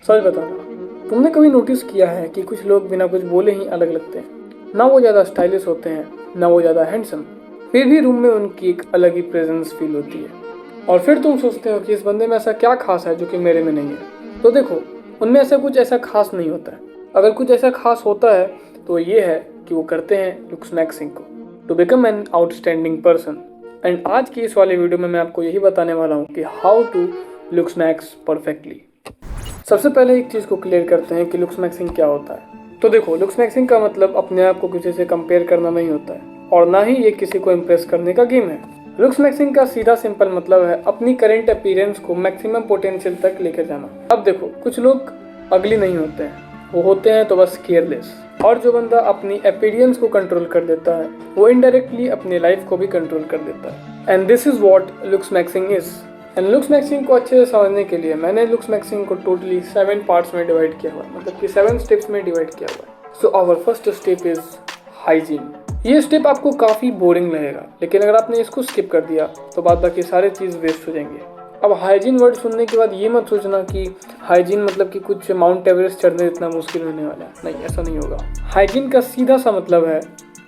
सच बताना, तुमने कभी नोटिस किया है कि कुछ लोग बिना कुछ बोले ही अलग लगते हैं? ना वो ज़्यादा स्टाइलिश होते हैं, ना वो ज़्यादा हैंडसम, फिर भी रूम में उनकी एक अलग ही प्रेजेंस फील होती है। और फिर तुम सोचते हो कि इस बंदे में ऐसा क्या खास है जो कि मेरे में नहीं है। तो देखो, उनमें ऐसा कुछ ऐसा खास नहीं होता है। अगर कुछ ऐसा खास होता है तो ये है कि वो करते हैं लुक्स मैक्सिंग को to become an outstanding person. And आज की इस वाले वीडियो में मैं आपको यही बताने वाला हूँ कि how to looks max perfectly. सबसे पहले एक चीज़ को क्लियर करते हैं कि लुक्स मैक्सिंग क्या होता है। तो देखो, लुक्स मैक्सिंग का मतलब अपने आप को किसी से कंपेयर करना नहीं होता है और ना ही ये किसी को इम्प्रेस करने का गेम है। लुक्स मैक्सिंग का सीधा सिंपल मतलब है अपनी करेंट अपीयरेंस को मैक्सिमम पोटेंशियल तक लेकर जाना। अब देखो, कुछ लोग अगली नहीं होते हैं, वो होते हैं तो बस केयरलेस। और जो बंदा अपनी अपीयरेंस को कंट्रोल कर देता है वो इनडायरेक्टली अपनी लाइफ को भी कंट्रोल कर देता है। And this is what looks maxing is. And looks maxing को अच्छे से समझने के लिए मैंने लुक्स मैक्सिंग को टोटली 7 पार्ट्स में डिवाइड किया हुआ है, मतलब कि 7 स्टेप्स में डिवाइड किया हुआ है। So our first step is hygiene. ये स्टेप आपको काफ़ी बोरिंग लगेगा, लेकिन अगर आपने इसको स्किप कर दिया तो बाद बाकी सारे चीज़ वेस्ट हो जाएंगे। अब हाइजीन वर्ड सुनने के बाद ये मत सोचना कि हाइजीन मतलब कि कुछ माउंट एवरेस्ट चढ़ने इतना मुश्किल होने वाला है। नहीं, ऐसा नहीं होगा। हाइजीन का सीधा सा मतलब है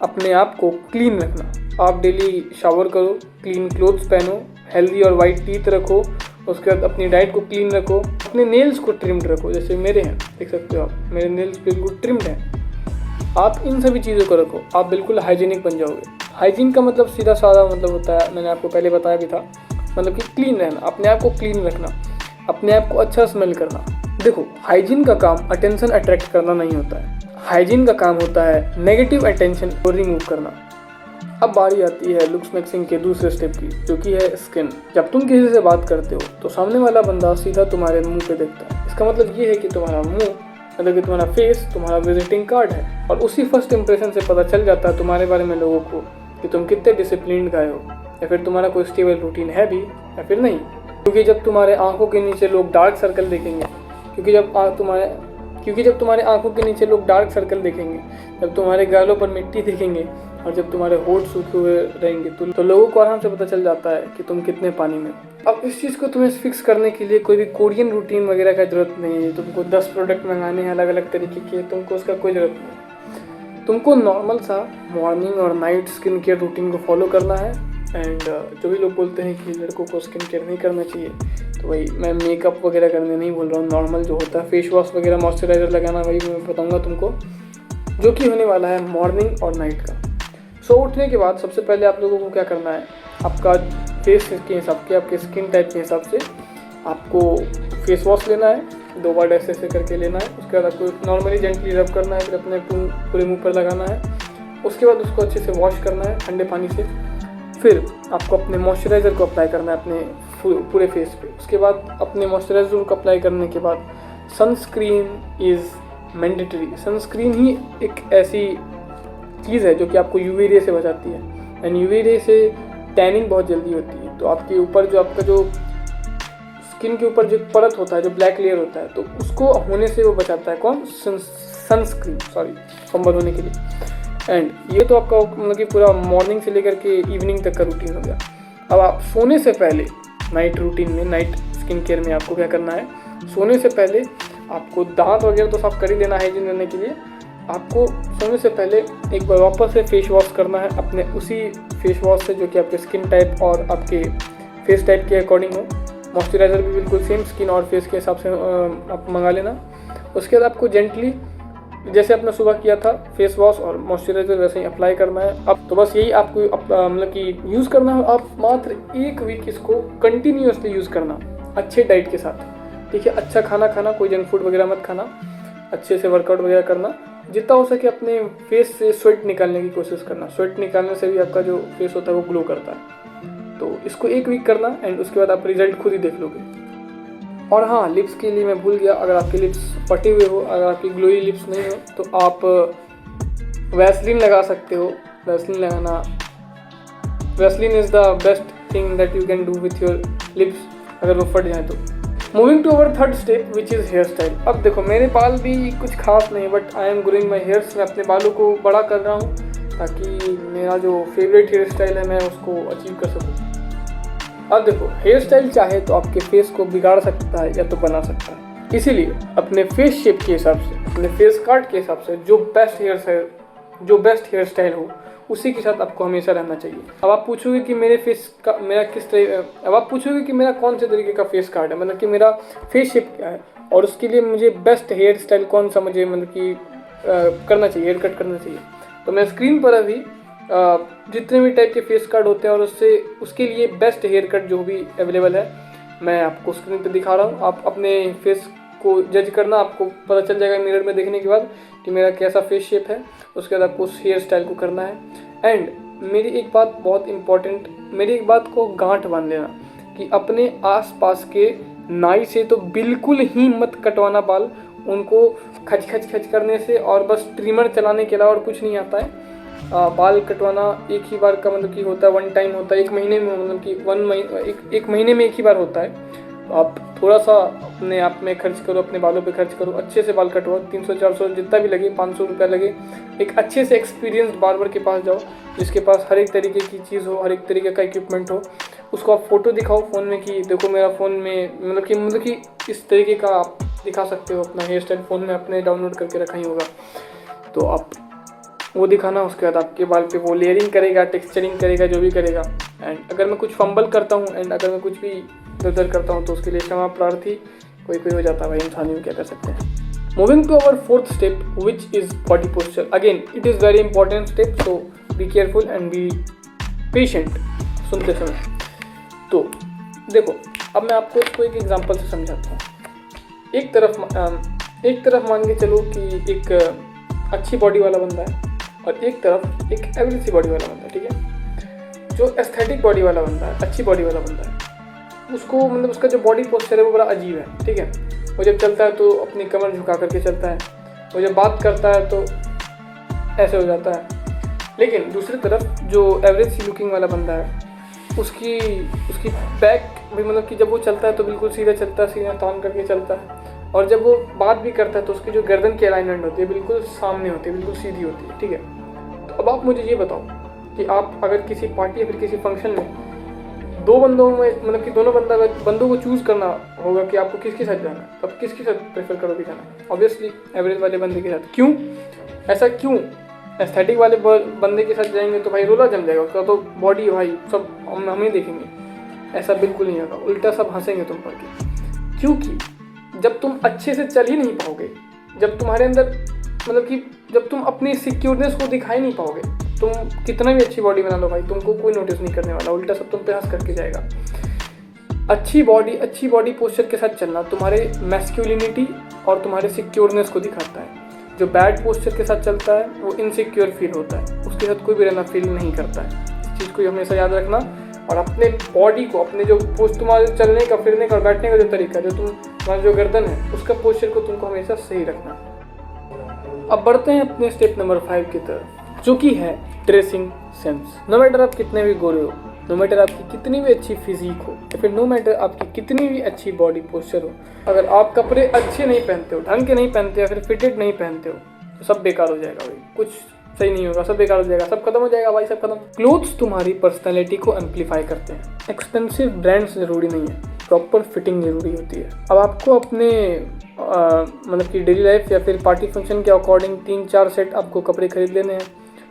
अपने आप को क्लीन रखना। आप डेली शावर करो, क्लीन क्लोथ्स पहनो, हेल्दी और वाइट टीथ रखो, उसके बाद अपनी डाइट को क्लीन रखो, अपने नेल्स को ट्रिम्ड रखो। जैसे मेरे हैं, देख सकते हो आप, मेरे नेल्स बिल्कुल ट्रिम्ड हैं। आप इन सभी चीज़ों को रखो, आप बिल्कुल हाइजीनिक बन जाओगे। हाइजीन का मतलब सीधा साधा मतलब होता है, मैंने आपको पहले बताया भी था, मतलब कि क्लीन रहना, अपने आप को क्लीन रखना, अपने आप को अच्छा स्मेल करना। देखो, हाइजीन का काम अटेंशन अट्रैक्ट करना नहीं होता है, हाइजीन का काम होता है नेगेटिव अटेंशन को रिमूव करना। अब बारी आती है लुक्स मैक्सिंग के दूसरे स्टेप की, जो कि है स्किन। जब तुम किसी से बात करते हो तो सामने वाला बंदा सीधा तुम्हारे मुंह पे देखता है। इसका मतलब ये है कि तुम्हारा मुंह, मतलब कि तुम्हारा फेस तुम्हारा विजिटिंग कार्ड है, और उसी फर्स्ट इंप्रेशन से पता चल जाता है तुम्हारे बारे में लोगों को कि तुम कितने डिसिप्लिन्ड गाए हो, या फिर तुम्हारा कोई स्टेबल रूटीन है भी या फिर नहीं। क्योंकि जब तुम्हारे आंखों के नीचे लोग डार्क सर्कल देखेंगे, क्योंकि जब तुम्हारे आंखों के नीचे लोग डार्क सर्कल देखेंगे, जब तुम्हारे गालों पर मिट्टी दिखेंगे और जब तुम्हारे होठ सूखे हुए रहेंगे तो लोगों को आराम से पता चल जाता है कि तुम कितने पानी में। अब इस चीज़ को तुम्हें फिक्स करने के लिए कोई भी कोरियन रूटीन वगैरह का जरूरत नहीं है। तुमको 10 प्रोडक्ट मंगाने हैं अलग अलग तरीके के, तुमको उसका कोई ज़रूरत नहीं। तुमको नॉर्मल सा मॉर्निंग और नाइट स्किन केयर रूटीन को फॉलो करना है। एंड जो भी लोग बोलते हैं कि लड़कों को स्किन केयर नहीं करना चाहिए, तो वही, मैं मेकअप वगैरह करने नहीं बोल रहा हूँ। नॉर्मल जो होता है फेस वॉश वगैरह, मॉइस्चराइजर लगाना, वही मैं बताऊँगा तुमको, जो कि होने वाला है मॉर्निंग और नाइट का। सो उठने के बाद सबसे पहले आप लोगों को क्या करना है, आपका फेस के हिसाब के, आपके स्किन टाइप के हिसाब से आपको फेस वॉश लेना है, 2 बार ऐसे करके लेना है। उसके बाद आपको नॉर्मली जेंटली रब करना है, फिर अपने पूरे मुंह पर लगाना है। उसके बाद उसको अच्छे से वॉश करना है ठंडे पानी से। फिर आपको अपने मॉइस्चराइज़र को अप्लाई करना है अपने पूरे फेस पे। उसके बाद अपने मॉइस्चराइज़र को अप्लाई करने के बाद सनस्क्रीन इज़ मैंडेटरी। सनस्क्रीन ही एक ऐसी चीज़ है जो कि आपको यूवी रे से बचाती है, एंड यूवी रे से टैनिंग बहुत जल्दी होती है। तो आपके ऊपर जो आपका जो स्किन के ऊपर जो परत होता है, जो ब्लैक लेयर होता है, तो उसको होने से वो बचाता है। कौन? सनस्क्रीन, सॉरी, संबल होने के लिए। एंड ये तो आपका मतलब कि पूरा मॉर्निंग से लेकर के इवनिंग तक का रूटीन हो गया। अब आप सोने से पहले नाइट रूटीन में, नाइट स्किन केयर में आपको क्या करना है, सोने से पहले आपको दांत वगैरह तो साफ कर ही लेना है हाइजीन रहने के लिए। आपको सोने से पहले एक बार वापस से फेस वॉश करना है अपने उसी फेस वॉश से जो कि आपके स्किन टाइप और आपके फेस टाइप के अकॉर्डिंग हो। मॉइस्चराइज़र भी बिल्कुल सेम स्किन और फेस के हिसाब से आप मंगा लेना। उसके बाद आपको जेंटली, जैसे आपने सुबह किया था, फेस वॉश और मॉइस्चराइज़र वैसे ही अप्लाई करना है। अब तो बस यही आपको मतलब कि यूज़ करना है। आप मात्र 1 वीक इसको कंटिन्यूअसली यूज़ करना अच्छे डाइट के साथ, ठीक है। अच्छा खाना खाना, कोई जंक फूड वगैरह मत खाना, अच्छे से वर्कआउट वगैरह करना, जितना हो सके अपने फेस से स्वेट निकालने की कोशिश करना। स्वेट निकालने से भी आपका जो फेस होता है वो ग्लो करता है। तो इसको 1 वीक करना, एंड उसके बाद आप रिजल्ट खुद ही देख लोगे। और हाँ, लिप्स के लिए मैं भूल गया, अगर आपके लिप्स फटे हुए हो, अगर आपकी ग्लोई लिप्स नहीं हो, तो आप वैसलीन लगा सकते हो। वैसलीन लगाना, Vaseline is the best thing that you can do with your lips अगर वो फट जाए तो। Moving to our third step which is hair style. अब देखो, मेरे बाल भी कुछ खास नहीं, but I am growing my hairs. मैं अपने बालों को बड़ा कर रहा हूँ ताकि मेरा जो फेवरेट हेयर स्टाइल है मैं उसको अचीव कर सकूँ। अब देखो, हेयर स्टाइल चाहे तो आपके फेस को बिगाड़ सकता है या तो बना सकता है। इसीलिए अपने फेस शेप के हिसाब से, अपने फेस कट के हिसाब से जो बेस्ट हेयर स्टाइल हो उसी के साथ आपको हमेशा रहना चाहिए। अब आप पूछोगे कि अब आप पूछोगे कि मेरा कौन से तरीके का फेस कार्ड है, मतलब कि मेरा फेस शेप क्या है और उसके लिए मुझे बेस्ट हेयर स्टाइल कौन सा मुझे मतलब कि करना चाहिए, हेयर कट करना चाहिए। तो मैं स्क्रीन पर अभी जितने भी टाइप के फेस कार्ड होते हैं और उसके लिए बेस्ट हेयर कट जो भी अवेलेबल है मैं आपको स्क्रीन पर दिखा रहा हूँ। आप अपने फेस को जज करना, आपको पता चल जाएगा मिरर में देखने के बाद कि मेरा कैसा फेस शेप है। उसके बाद आपको उस हेयर स्टाइल को करना है। एंड मेरी एक बात बहुत इम्पॉर्टेंट, मेरी एक बात को गांठ बांध लेना कि अपने आसपास के नाई से तो बिल्कुल ही मत कटवाना बाल। उनको खच खच खच करने से और बस ट्रिमर चलाने के अलावा और कुछ नहीं आता है। बाल कटवाना एक ही बार का मतलब कि होता है, वन टाइम होता है, एक महीने में, मतलब कि एक महीने में एक ही बार होता है। आप थोड़ा सा अपने आप में खर्च करो, अपने बालों पे खर्च करो, अच्छे से बाल कटवाओ। 300-400 जितना भी लगे, 500 रुपया लगे, एक अच्छे से एक्सपीरियंस्ड बार्बर के पास जाओ जिसके पास हर एक तरीके की चीज़ हो, हर एक तरीके का इक्विपमेंट हो। उसको आप फ़ोटो दिखाओ फ़ोन में कि देखो मेरा फ़ोन में मतलब कि इस तरीके का आप दिखा सकते हो। अपना हेयर स्टाइल फ़ोन में अपने डाउनलोड करके रखा ही होगा, तो आप वो दिखाना। उसके बाद आपके बाल पे वो लेयरिंग करेगा, टेक्सचरिंग करेगा, जो भी करेगा। एंड अगर मैं कुछ फंबल करता हूँ एंड अगर मैं कुछ भी इधर करता हूँ तो उसके लिए क्षमा प्रार्थी, कोई हो जाता है भाई, इंसान ही क्या कर सकते हैं। Moving to our fourth step which is body posture. Again it is very important step, so be careful and be patient सुनते समय। तो देखो, अब मैं आपको इसको एक एग्जांपल से समझाता हूँ। एक तरफ मान के चलो कि एक अच्छी बॉडी वाला बंदा है और एक तरफ एक एवरेज सी बॉडी वाला बंदा है, ठीक है। जो एस्थेटिक बॉडी वाला बंदा है, अच्छी बॉडी वाला बंदा है, उसको मतलब उसका जो बॉडी पोस्चर है वो बड़ा अजीब है, ठीक है। वो जब चलता है तो अपनी कमर झुका करके चलता है, वो जब बात करता है तो ऐसे हो जाता है। लेकिन दूसरी तरफ जो एवरेज सी लुकिंग वाला बंदा है, उसकी बैक भी मतलब कि जब वो चलता है तो बिल्कुल सीधा चलता है, सीधा तान करके चलता है। और जब वो बात भी करता है तो उसकी जो गर्दन की अलाइनमेंट होती है बिल्कुल सामने होती है, बिल्कुल सीधी होती है, ठीक है। तो अब आप मुझे ये बताओ कि आप अगर किसी पार्टी या फिर किसी फंक्शन में दो बंदों में मतलब कि दोनों बंदों को चूज़ करना होगा कि आपको किसके साथ जाना है, तो आप किसके साथ प्रेफर करोगे जाना? ऑब्वियसली एवरेज वाले बंदे के साथ। क्यों ऐसा क्यों? एस्थेटिक वाले बंदे के साथ जाएंगे तो भाई रोला जम जाएगा, उसका तो बॉडी भाई सब हम ही देखेंगे। ऐसा बिल्कुल नहीं होगा, उल्टा सब हंसेंगे तुम पर के। क्योंकि जब तुम अच्छे से चल ही नहीं पाओगे, जब तुम्हारे अंदर मतलब कि जब तुम अपनी सिक्योरनेस को दिखा ही नहीं पाओगे, तुम कितना भी अच्छी बॉडी बना लो भाई, तुमको कोई नोटिस नहीं करने वाला, उल्टा सब तुम पे हंस करके जाएगा। अच्छी बॉडी पोस्चर के साथ चलना तुम्हारे मैस्कुलिनिटी और तुम्हारे सिक्योरनेस को दिखाता है। जो बैड पोस्चर के साथ चलता है वो इनसिक्योर फील होता है, उसके साथ कोई भी रहना फील नहीं करता है। इस चीज़ को हमेशा याद रखना और अपने बॉडी को, अपने जो तुम्हारे चलने का, फिरने का और बैठने का जो तरीका, जो तुम्हारा जो गर्दन है उसका पोस्चर को तुमको हमेशा सही रखना। अब बढ़ते हैं अपने स्टेप नंबर 5 की तरफ, जो कि है ड्रेसिंग सेंस। नो मैटर आप कितने भी गोरे हो, नो मैटर आपकी कितनी भी अच्छी फिजिक हो, या फिर नो मैटर आपकी कितनी भी अच्छी बॉडी पोस्चर हो, अगर आप कपड़े अच्छे नहीं पहनते हो, ढंग के नहीं पहनते हो, या फिर फिटेड नहीं पहनते हो, तो सब बेकार हो जाएगा भाई, कुछ सही नहीं होगा, सब बेकार हो जाएगा, सब खत्म हो जाएगा भाई, सब खत्म। क्लोथ्स तुम्हारी पर्सनैलिटी को एम्पलीफाई करते हैं। एक्सपेंसिव ब्रांड्स जरूरी नहीं है, प्रॉपर फिटिंग जरूरी होती है। अब आपको अपने मतलब कि डेली लाइफ या फिर पार्टी फंक्शन के अकॉर्डिंग 3-4 सेट आपको कपड़े खरीद लेने हैं,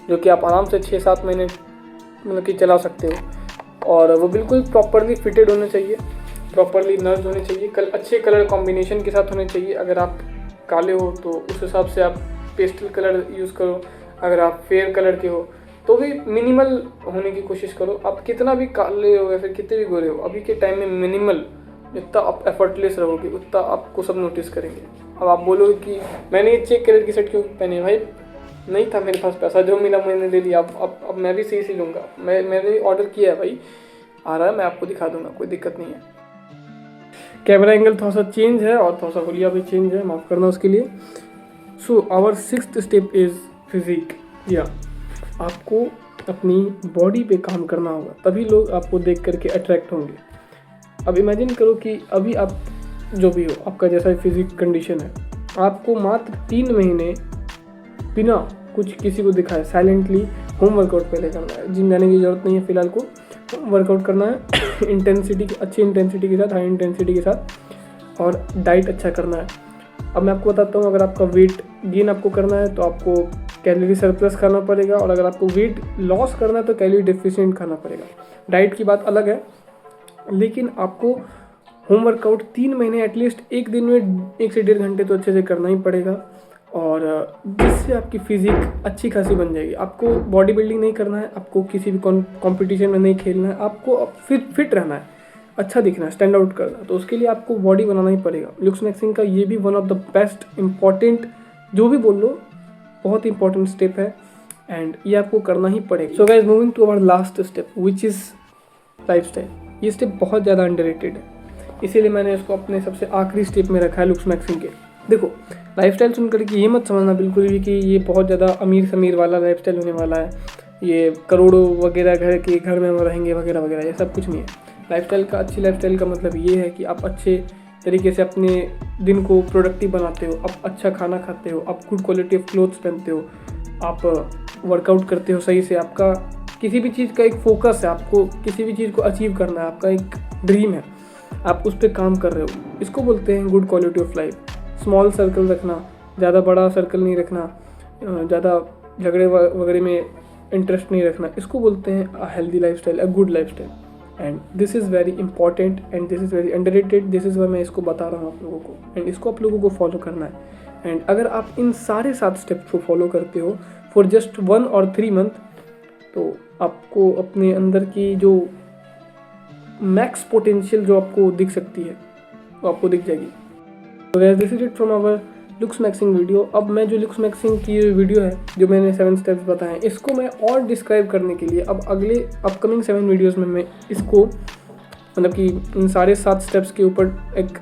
जो कि आप आराम से 6-7 महीने मतलब कि चला सकते हो। और वो बिल्कुल प्रॉपरली फिटेड होने चाहिए, प्रॉपरली नर्ज होने चाहिए, अच्छे कलर कॉम्बिनेशन के साथ होने चाहिए। अगर आप काले हो तो उस हिसाब से आप पेस्टल कलर यूज़ करो, अगर आप फेयर कलर के हो तो भी मिनिमल होने की कोशिश करो। आप कितना भी काले हो या फिर कितने भी गोरे हो, अभी के टाइम में मिनिमल, जितना आप एफर्टलेस रहोगे उतना आपको सब नोटिस करेंगे। अब आप बोलोगे कि मैंने ये चेक कलर की शर्ट क्यों पहनी, भाई नहीं था मेरे पास पैसा, जो मिला मैंने ले लिया, अब मैं भी सही लूँगा, मैंने ऑर्डर किया है भाई, आ रहा है, मैं आपको दिखा दूँगा, कोई दिक्कत नहीं है। कैमरा एंगल थोड़ा सा चेंज है और थोड़ा सा हुलिया भी चेंज है, माफ़ करना उसके लिए। So our 6th step is physique. या आपको अपनी बॉडी पे काम करना होगा, तभी लोग आपको देख करके अट्रैक्ट होंगे। अब इमेजिन करो कि अभी आप जो भी हो, आपका जैसा फिजिक कंडीशन है, आपको मात्र 3 महीने बिना कुछ किसी को दिखाए साइलेंटली होम वर्कआउट पहले करना है। जिम जाने की ज़रूरत नहीं है फ़िलहाल को, वर्कआउट करना है इंटेंसिटी, अच्छी इंटेंसिटी के साथ, हाई इंटेंसिटी के साथ और डाइट अच्छा करना है। अब मैं आपको बताता हूँ, अगर आपका वेट गेन आपको करना है तो आपको कैलोरी सरप्लस खाना पड़ेगा, और अगर आपको वेट लॉस करना है तो कैलोरी डिफिशिएंट खाना पड़ेगा। डाइट की बात अलग है, लेकिन आपको होम वर्कआउट 3 महीने एटलीस्ट एक दिन में 1 से 1.5 घंटे तो अच्छे से करना ही पड़ेगा, और जिससे आपकी फिजिक अच्छी खासी बन जाएगी। आपको बॉडी बिल्डिंग नहीं करना है, आपको किसी भी कंपटीशन में नहीं खेलना है, आपको फिट रहना है, अच्छा दिखना है, स्टैंड आउट करना है, तो उसके लिए आपको बॉडी बनाना ही पड़ेगा। लुक्स मैक्सिंग का ये भी one of the best important, जो भी बोल लो, बहुत इंपॉर्टेंट स्टेप है, एंड ये आपको करना ही पड़ेगा। So guys, moving to our last step which is lifestyle. ये स्टेप बहुत ज़्यादा अंडररेटेड है, इसीलिए मैंने इसको अपने सबसे आखिरी स्टेप में रखा है लुक्स मैक्सिंग के। देखो, लाइफस्टाइल सुनकर के ये मत समझना बिल्कुल भी कि ये बहुत ज़्यादा अमीर समीर वाला लाइफस्टाइल होने वाला है, ये करोड़ों वगैरह घर में रहेंगे वगैरह वगैरह, ये सब कुछ नहीं है। लाइफस्टाइल का, अच्छी लाइफस्टाइल का मतलब ये है कि आप अच्छे तरीके से अपने दिन को प्रोडक्टिव बनाते हो, आप अच्छा खाना खाते हो, आप गुड क्वालिटी ऑफ क्लोथ्स पहनते हो, आप वर्कआउट करते हो सही से, आपका किसी भी चीज़ का एक फोकस है, आपको किसी भी चीज़ को अचीव करना है, आपका एक ड्रीम है, आप उस पर काम कर रहे हो, इसको बोलते हैं good quality of life. Small circle रखना, ज़्यादा बड़ा सर्कल नहीं रखना, ज़्यादा झगड़े वगैरह में इंटरेस्ट नहीं रखना, इसको बोलते हैं a healthy lifestyle, a good lifestyle. And this is very important and this is very underrated. This is why मैं इसको बता रहा हूँ आप लोगों को, एंड इसको आप लोगों को फॉलो करना है। एंड अगर आप इन सारे 7 स्टेप्स को फॉलो करते हो फॉर जस्ट 1 और 3 मंथ, तो आपको अपने अंदर की जो मैक्स पोटेंशियल जो आपको दिख सकती है वो आपको दिख जाएगी। तो guys, this is it from our looks maxing video. अब मैं जो लुक्स मैक्सिंग की वीडियो है, जो मैंने 7 स्टेप्स बताए हैं, इसको मैं और डिस्क्राइब करने के लिए अब अगले अपकमिंग 7 वीडियोस में मैं इसको, मतलब कि इन सारे 7 स्टेप्स के ऊपर एक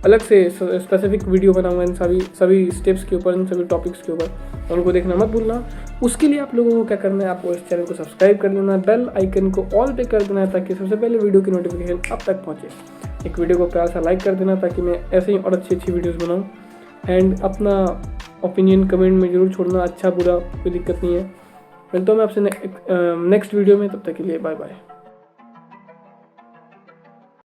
अलग से स्पेसिफिक वीडियो बनाऊंगा, इन सभी स्टेप्स के ऊपर, इन सभी टॉपिक्स के ऊपर, और उनको देखना मत भूलना। उसके लिए आप लोगों को क्या करना है, आपको इस चैनल को सब्सक्राइब कर लेना, बेल आइकन को ऑल पे कर देना है ताकि सबसे पहले वीडियो की नोटिफिकेशन आप तक पहुँचे। एक वीडियो को प्यार सा लाइक कर देना ताकि मैं ऐसे ही और अच्छी वीडियोज़ बनाऊँ, एंड अपना ओपिनियन कमेंट में ज़रूर छोड़ना, अच्छा बुरा कोई दिक्कत नहीं है। मिलता हूँ मैं आपसे नेक्स्ट वीडियो में, तब तक के लिए बाय बाय।